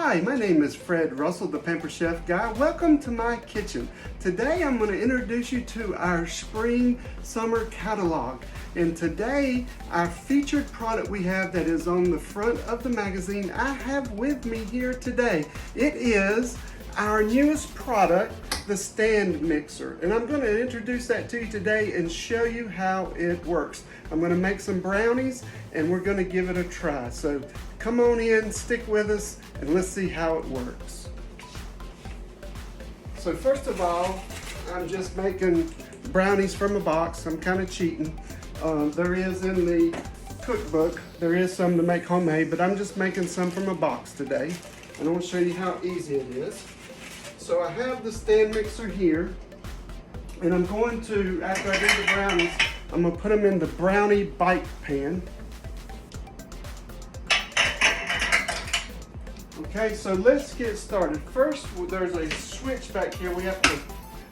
Hi, my name is Fred Russell, the Pampered Chef guy. Welcome to my kitchen. Today I'm going to introduce you to our spring summer catalog. And today our featured product we have that is on the front of the magazine I have with me here today. It is our newest product, the Stand Mixer. And I'm going to introduce that to you today and show you how it works. I'm going to make some brownies and we're going to give it a try. So come on in, stick with us, and let's see how it works. So first of all, I'm just making brownies from a box. I'm kind of cheating. There is in the cookbook, there is some to make homemade, but I'm just making some from a box today. And I want to show you how easy it is. So I have the stand mixer here, and I'm going to, after I do the brownies, I'm going to put them in the brownie bite pan. Okay, so let's get started. First, there's a switch back here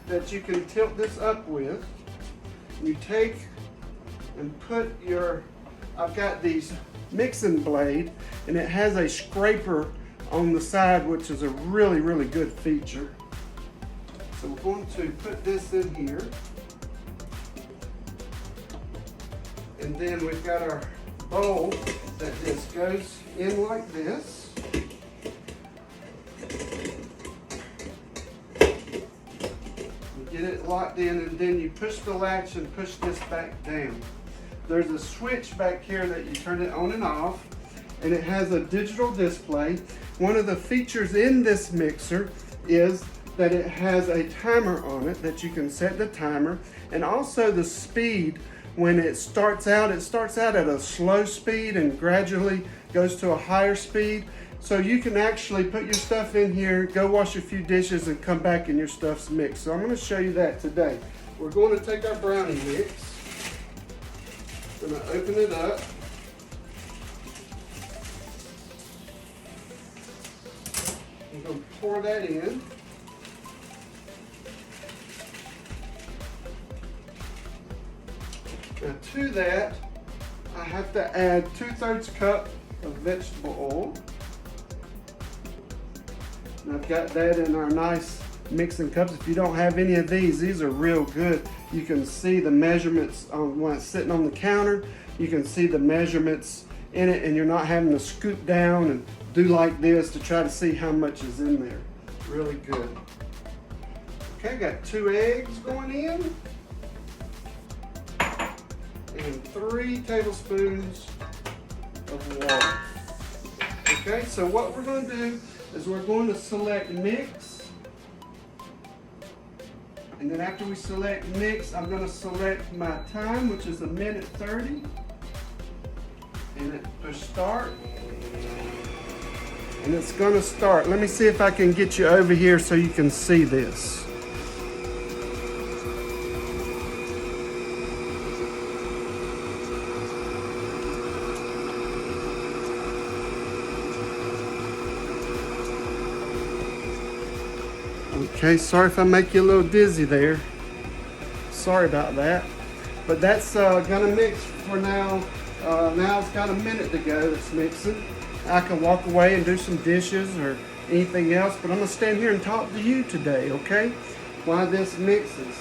that you can tilt this up with. You take and put your, I've got these mixing blade, and it has a scraper on the side, which is a really, really good feature. So we're going to put this in here. And then we've got our bowl that just goes in like this. You get it locked in, and then you push the latch and push this back down. There's a switch back here that you turn it on and off, and it has a digital display. One of the features in this mixer is that it has a timer on it that you can set the timer, and also the speed. When it starts out at a slow speed and gradually goes to a higher speed. So you can actually put your stuff in here, go wash a few dishes, and come back and your stuff's mixed. So I'm going to show you that today. We're going to take our brownie mix. I'm going to open it up. I'm going to pour that in. Now to that, I have to add 2/3 cup of vegetable oil. And I've got that in our nice mixing cups. If you don't have any of these are real good. You can see the measurements when it's sitting on the counter. You can see the measurements in it, and you're not having to scoop down and do like this to try to see how much is in there. Really good. Okay, got 2 eggs going in. And 3 tablespoons of water. Okay, so what we're going to do is we're going to select mix. And then after we select mix, I'm going to select my time, which is 1:30. And it push start. And it's going to start. Let me see if I can get you over here so you can see this. Okay, sorry if I make you a little dizzy there. Sorry about that. But that's gonna mix for now. Now it's got a minute to go, it's mixing. I can walk away and do some dishes or anything else, but I'm gonna stand here and talk to you today, okay? While this mixes.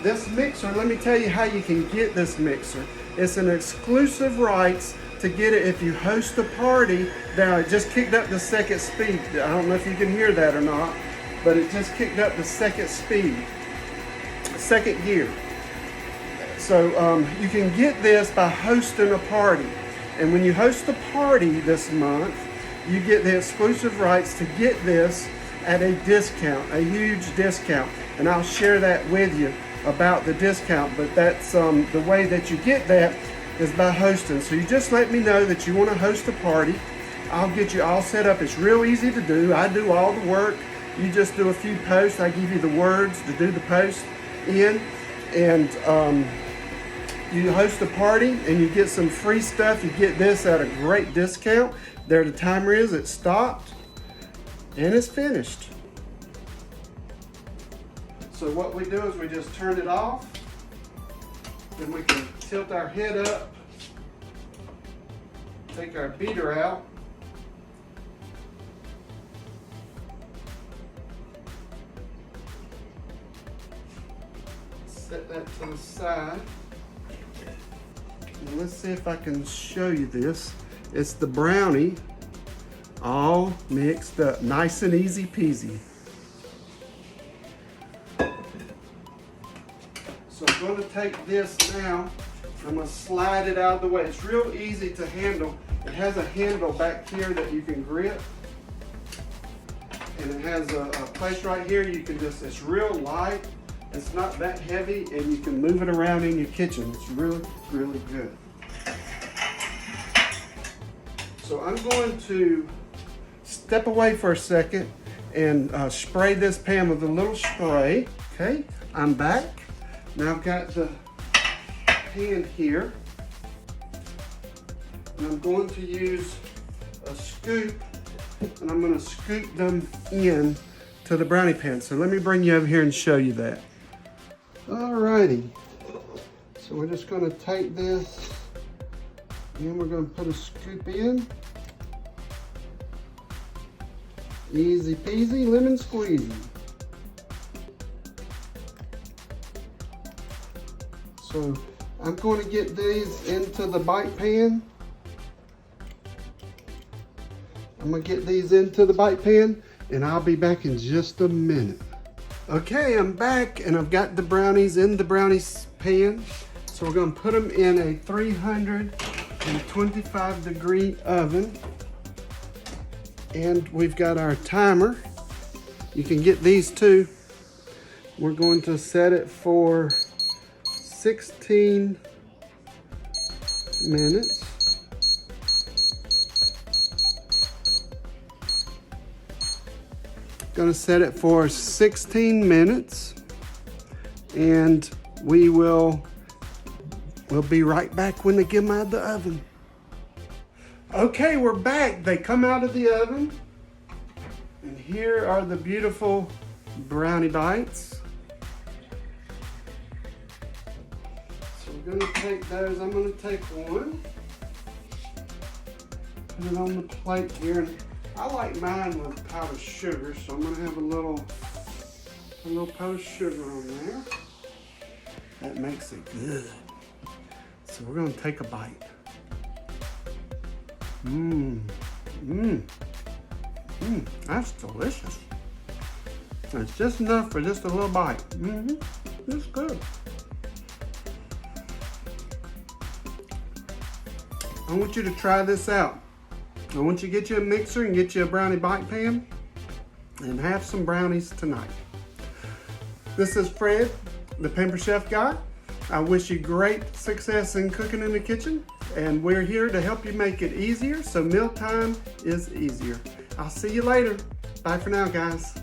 This mixer, let me tell you how you can get this mixer. It's an exclusive rights to get it if you host a party. Now it just kicked up the second speed. I don't know if you can hear that or not, but it just kicked up the second speed, second gear. So you can get this by hosting a party. And when you host a party this month, you get the exclusive rights to get this at a discount, a huge discount. And I'll share that with you about the discount, but that's the way that you get that is by hosting. So you just let me know that you want to host a party. I'll get you all set up. It's real easy to do. I do all the work. You just do a few posts. I give you the words to do the post in, and you host a party and you get some free stuff. You get this at a great discount. There the timer is, it stopped, and it's finished. So what we do is we just turn it off, then we can tilt our head up, take our beater out, Set that to the side. And let's see if I can show you this. It's the brownie all mixed up. Nice and easy peasy. So I'm going to take this now. I'm going to slide it out of the way. It's real easy to handle. It has a handle back here that you can grip. And it has a place right here you can just, it's real light. It's not that heavy and you can move it around in your kitchen. It's really, really good. So I'm going to step away for a second and spray this pan with a little spray. Okay, I'm back. Now I've got the pan here. And I'm going to use a scoop and I'm going to scoop them in to the brownie pan. So let me bring you over here and show you that. Alrighty. So we're just going to take this and we're going to put a scoop in. Easy peasy, lemon squeezy. So I'm going to get these into the bite pan. I'm going to get these into the bite pan and I'll be back in just a minute. Okay, I'm back and I've got the brownies in the brownies pan. So we're going to put them in a 325 degree oven. And we've got our timer. You can get these too. We're going to set it for 16 minutes. Going to set it for 16 minutes and we'll be right back when they get them out of the oven. Okay, we're back. They come out of the oven and here are the beautiful brownie bites. So we're going to take those. I'm going to take one, put it on the plate here. I like mine with powdered sugar, so I'm going to have a little powdered sugar on there. That makes it good. So we're going to take a bite. That's delicious. It's just enough for just a little bite. It's good. I want you to try this out. I want you to get you a mixer and get you a brownie bite pan and have some brownies tonight. This is Fred, the Pampered Chef Guy. I wish you great success in cooking in the kitchen, and we're here to help you make it easier so mealtime is easier. I'll see you later. Bye for now, guys.